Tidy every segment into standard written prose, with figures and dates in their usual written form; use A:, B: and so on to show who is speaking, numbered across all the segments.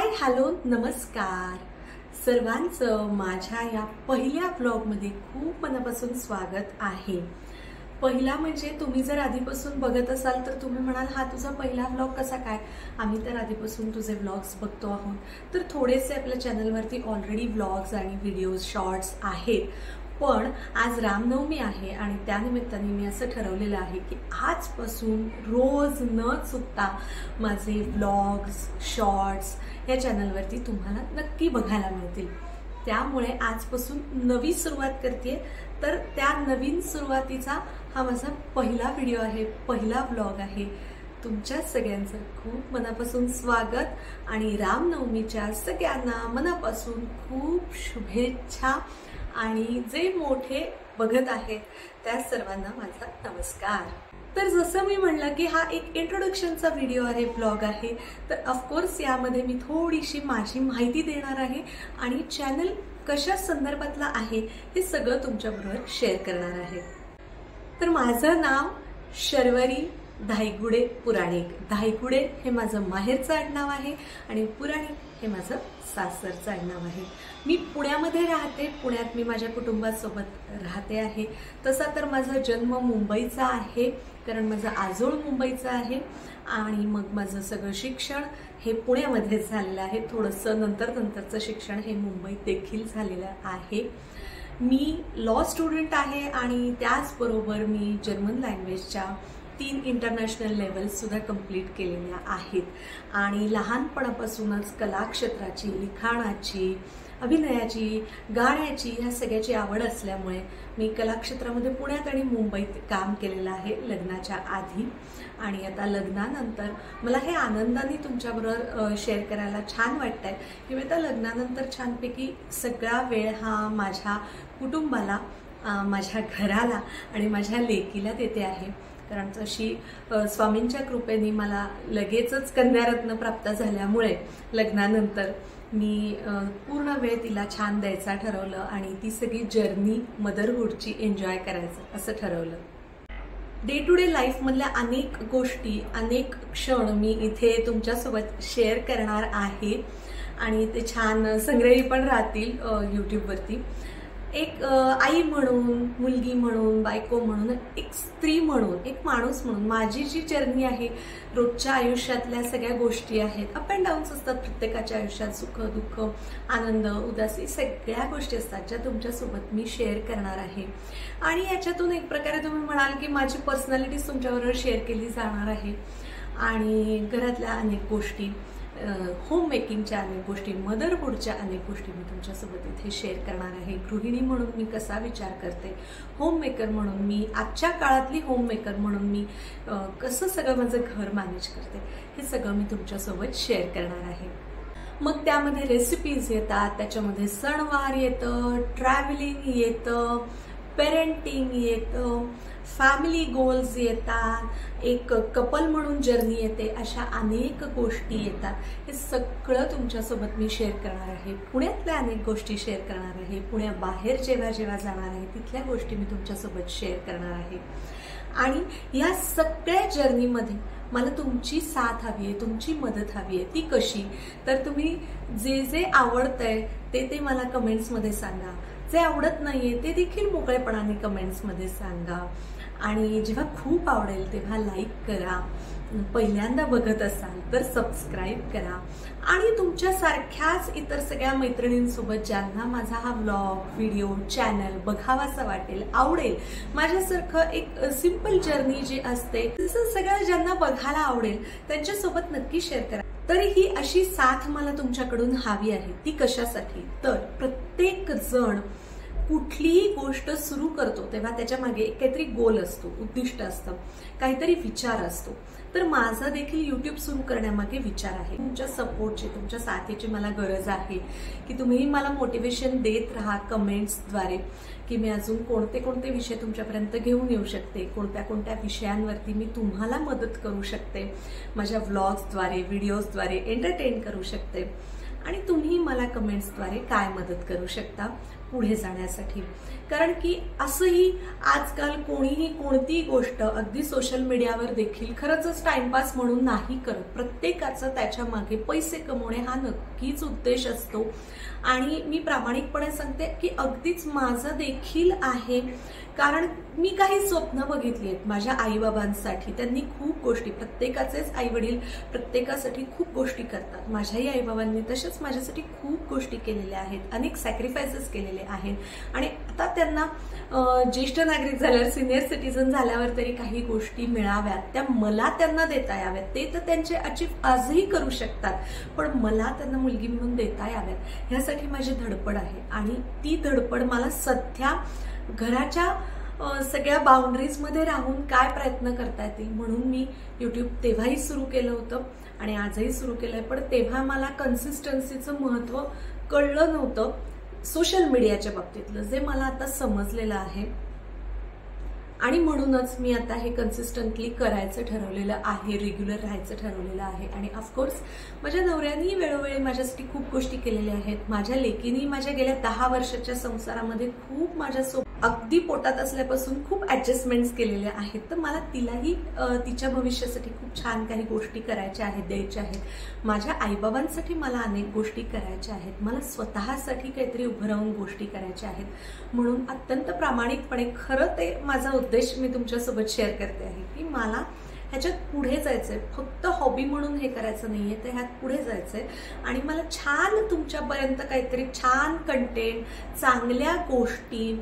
A: Hi hello नमस्कार सर्वांचं माझ्या या पहिल्या ब्लॉगमध्ये खूप मनापासून स्वागत आहे। पहिला म्हणजे तुम्ही जर आधीपासून बघत असाल तर तुम्ही म्हणाल हा तुझा पहिला ब्लॉग कसा काय। आम्ही तर आधीपासून तुझे ब्लॉग्स बघतो आहोत, तर थोडेसे आपल्या चॅनलवरती ऑलरेडी ब्लॉग्स आणि व्हिडिओज शॉर्ट्स आहेत। पण आज रामनवमी आहे आणि त्यानिमित्ताने मी असं ठरवलेलं आहे की आजपासून रोज न चुकता माझे ब्लॉग्स शॉर्ट्स या चॅनलवरती तुम्हाला नक्की बघायला मिळतील। त्यामुळे आजपासून नवी सुरुवात करते, तर त्या नवीन सुरुवातीचा हा माझा पहिला व्हिडिओ आहे, पहिला ब्लॉग आहे। तुमच्या सगळ्यांचं खूप मनापासून स्वागत आणि रामनवमीच्या सगळ्यांना मनापासून खूप शुभेच्छा। आणि जे मोठे बघत आहेत त्या सर्वांना माझा नमस्कार। तर जसं मी म्हणलं की हा एक इंट्रोडक्शनचा व्हिडिओ आहे, ब्लॉग आहे, तर ऑफकोर्स यामध्ये मी थोडीशी माझी माहिती देणार आहे आणि चॅनल कशा संदर्भातला आहे हे सगळं तुमच्याबरोबर शेअर करणार आहे। तर माझं नाव शर्वरी धायगुडे पुराणिक। धायगुडे हे माझं माहेरचं आडनाव आहे आणि पुराणिक हे माझं सासरचं आडनाव आहे। मी पुण्यामध्ये राहते, पुण्यात मी माझ्या कुटुंबासोबत राहते आहे। तसा तर माझा जन्म मुंबईचा आहे, कारण माझं आजोळ मुंबईचं आहे आणि मग माझं सगळं शिक्षण हे पुण्यामध्येच झालेलं आहे। थोडंसं नंतरचं शिक्षण हे मुंबईत देखील झालेलं आहे। मी लॉ स्टुडंट आहे आणि त्याचबरोबर मी जर्मन लँग्वेजच्या 3 इंटरनॅशनल लेवल्स सुद्धा कंप्लीट केलेल्या आहेत आणि लहानपणापासूनच कलाक्षेत्राची, लिखाणाची, अभिनयाची, गाण्याची ह्या सगळ्याची आवड असल्यामुळे मी कलाक्षेत्रामध्ये पुण्यात आणि मुंबईत काम केलेलं आहे लग्नाच्या आधी। आणि आता लग्नानंतर मला हे आनंदाने तुमच्याबरोबर शेअर करायला छान वाटतंय की मी आता लग्नानंतर छानपैकी सगळा वेळ हा माझ्या कुटुंबाला, माझ्या घराला आणि माझ्या लेकीला देते आहे। कारण तशी स्वामींच्या कृपेने मला लगेचच कन्यारत्न प्राप्त झाल्यामुळे लग्नानंतर मी पूर्ण वेळ तिला छान द्यायचा ठरवलं आणि ती सगळी जर्नी मदरहूडची एन्जॉय करायचं असं ठरवलं। डे टू डे लाईफमधल्या अनेक गोष्टी, अनेक क्षण मी इथे तुमच्यासोबत शेअर करणार आहे आणि ते छान संग्रही पण राहतील यूट्यूबवरती। एक आई म्हणून, मुलगी म्हणून, बायको म्हणून, एक स्त्री म्हणून, एक माणूस म्हणून माझी जी जर्नी आहे, रोजच्या आयुष्यातल्या सगळ्या गोष्टी आहेत, अप अँड डाऊन्स असतात प्रत्येकाच्या आयुष्यात, सुख दुःख, आनंद उदासी सगळ्या गोष्टी असतात ज्या तुमच्यासोबत मी शेअर करणार आहे। आणि याच्यातून एक प्रकारे तुम्ही म्हणाल की माझी पर्सनॅलिटीज तुमच्याबरोबर शेअर केली जाणार आहे आणि घरातल्या अनेक गोष्टी, होम मेकिंगच्या अनेक गोष्टी, मदरहूडच्या अनेक गोष्टी मी तुमच्यासोबत इथे शेअर करणार आहे। गृहिणी म्हणून मी कसा विचार करते, होम मेकर म्हणून मी, आजच्या काळातली होम मेकर म्हणून मी कसं सगळं माझं घर मॅनेज करते, हे सगळं मी तुमच्यासोबत शेअर करणार आहे। मग त्यामध्ये रेसिपीज येतात, त्याच्यामध्ये सणवार येतं, ट्रॅव्हलिंग येतं, पेरेंटिंग येतं, फॅमिली गोल्स येतात, एक कपल म्हणून जर्नी येते, अशा अनेक गोष्टी येतात। हे सगळं तुमच्यासोबत मी शेअर करणार आहे। पुण्यातल्या अनेक गोष्टी शेअर करणार आहे, पुण्याबाहेर जेव्हा जाणार आहे तिथल्या गोष्टी मी तुमच्यासोबत शेअर करणार आहे। आणि या सगळ्या जर्नीमध्ये मला तुमची साथ हवी आहे, तुमची मदत हवी आहे। ती कशी, तर तुम्ही जे जे आवडतंय ते मला कमेंट्समध्ये सांगा, जे आवडत नाहीये ते देखील मोकळेपणाने कमेंट्समध्ये सांगा। आणि जेव्हा खूप आवडेल तेव्हा लाईक करा, पहिल्यांदा बघत असाल तर सबस्क्राईब करा आणि तुमच्यासारख्याच इतर सगळ्या मैत्रिणींसोबत ज्यांना माझा हा ब्लॉग, व्हिडिओ, चॅनल बघावासा वाटेल, आवडेल, माझ्यासारखं एक सिंपल जर्नी जी असते तसं सगळं ज्यांना बघायला आवडेल त्यांच्यासोबत नक्की शेअर करा। तरी ही अशी साथ मला तुमच्याकडून हवी आहे। ती कशासाठी, तर प्रत्येक जण कुठलीही गोष्ट सुरू करतो तेव्हा त्याच्या मागे काहीतरी गोल असतो, उद्दिष्ट असतं, काहीतरी विचार असतो। तर माझा देखील यूट्यूब सुरू करण्यामागे विचार आहे। तुमच्या सपोर्टची, तुमच्या साथीची मला गरज आहे की तुम्ही मला मोटिवेशन देत राहा कमेंट्सद्वारे की मी अजून कोणते कोणते विषय तुमच्यापर्यंत घेऊन येऊ शकते, कोणत्या कोणत्या विषयांवरती मी तुम्हाला मदत करू शकते, माझ्या व्लॉग्सद्वारे, व्हिडिओजद्वारे एंटरटेन करू शकते आणि तुम्ही मला कमेंट्सद्वारे काय मदत करू शकता। पुढे जाण्यासाठी. कारण की असंही आजकाल कोणीही कोणतीही गोष्ट अगदी सोशल मीडियावर देखील खरंच टाइमपास म्हणून नाही करत. प्रत्येकाचं त्याच्या मागे पैसे कमवणे हा नक्कीच उद्देश असतो. आणि मी प्रामाणिकपणे सांगते की अगदीच माझं देखील आहे. कारण मी काही स्वप्न बघितली आहेत माझ्या आईबाबांसाठी. त्यांनी खूप गोष्टी, प्रत्येकाचेच आई वडील प्रत्येकासाठी खूप गोष्टी करतात. माझ्याही आईबाबांनी तसेच माझ्यासाठी खूप गोष्टी केलेल्या आहेत, अनेक सॅक्रिफायसेस केलेले आहेत. आणि आता त्यांना ज्येष्ठ नागरिक झाल्यावर, सिनियर सिटीजन झाल्यावर तरी काही गोष्टी मिळाव्यात, त्या मला त्यांना देता याव्यात. ते तर त्यांचे अचीव आजही करू शकतात, पण मला त्यांना मुलगी म्हणून देता याव्यात, ह्यासाठी माझी धडपड आहे. आणि ती धडपड मला सध्या घराच्या सगळ्या बाउंड्रीज मध्ये राहून काय प्रयत्न करता येतील म्हणून मी युट्यूब तेव्हाही सुरू केलं होतं आणि आजही सुरू केलंय. पण तेव्हा मला कन्सिस्टन्सीचं महत्व कळलं नव्हतं सोशल मीडियाच्या बाबतीतलं, जे मला आता समजलेलं आहे. आणि म्हणूनच मी आता हे कन्सिस्टंटली करायचं ठरवलेलं आहे, रेग्युलर राहायचं ठरवलेलं आहे. आणि ऑफकोर्स माझ्या नवऱ्यानेही वेळोवेळी माझ्यासाठी खूप गोष्टी केलेल्या आहेत. माझ्या लेकीनी माझ्या गेल्या 10 वर्षाच्या संसारामध्ये खूप माझ्यासोबत अगदी पोटात असल्यापासून खूप ऍडजस्टमेंट्स केलेल्या आहेत. तर मला तिलाही तिच्या भविष्यासाठी खूप छान काही गोष्टी करायच्या आहेत, द्यायच्या आहेत. माझ्या आईबाबांसाठी मला अनेक गोष्टी करायच्या आहेत. मला स्वतःसाठी काहीतरी उभं राहून गोष्टी करायच्या आहेत. म्हणून अत्यंत प्रामाणिकपणे खरं ते माझा उद्देश मी तुमच्यासोबत शेअर करते आहे की मला ह्याच्यात पुढे जायचंय. फक्त हॉबी म्हणून हे करायचं नाहीये, तर ह्यात पुढे जायचंय. आणि मला छान तुमच्यापर्यंत काहीतरी छान कंटेंट, चांगल्या गोष्टी,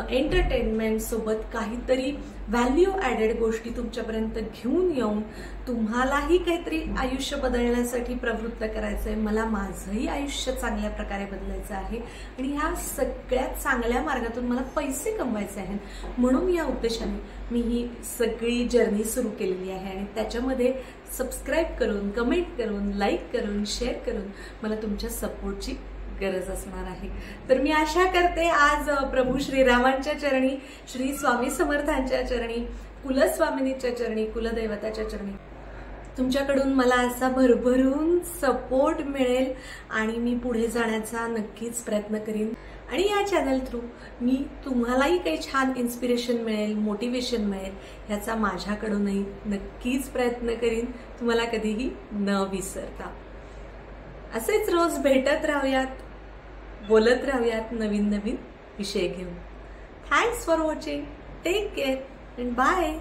A: एंटरटेनमेंट सोबत काहीतरी व्हॅल्यू ॲडेड गोष्टी तुमच्यापर्यंत घेऊन येऊन तुम्हालाही काहीतरी आयुष्य बदलण्यासाठी प्रवृत्त करायचंय. मला माझंही आयुष्य चांगल्या प्रकारे बदलायचं आहे आणि ह्या सगळ्यात चांगल्या मार्गातून मला पैसे कमवायचे आहेत. म्हणून या उद्देशाने मी ही सगळी जर्नी सुरू केलेली आहे. आणि त्याच्यामध्ये सबस्क्राईब करून, कमेंट करून, लाईक करून, शेअर करून मला तुमच्या सपोर्टची गरज असणार आहे. तर मी आशा करते आज प्रभू श्रीरामांच्या चरणी, श्री स्वामी समर्थांच्या चरणी, कुलस्वामिनीच्या चरणी, कुलदैवताच्या चरणी तुमच्याकडून मला असा भरभरून सपोर्ट मिळेल आणि मी पुढे जाण्याचा नक्कीच प्रयत्न करीन. आणि या चॅनल थ्रू मी तुम्हालाही काही छान इन्स्पिरेशन मिळेल, मोटिवेशन मिळेल, ह्याचा माझ्याकडूनही नक्कीच प्रयत्न करीन, तुम्हाला कधीही न विसरता. असेच रोज भेटत राहूयात, बोलत राहूयात नवीन नवीन विषय घेऊन. Thanks for watching. Take care and bye.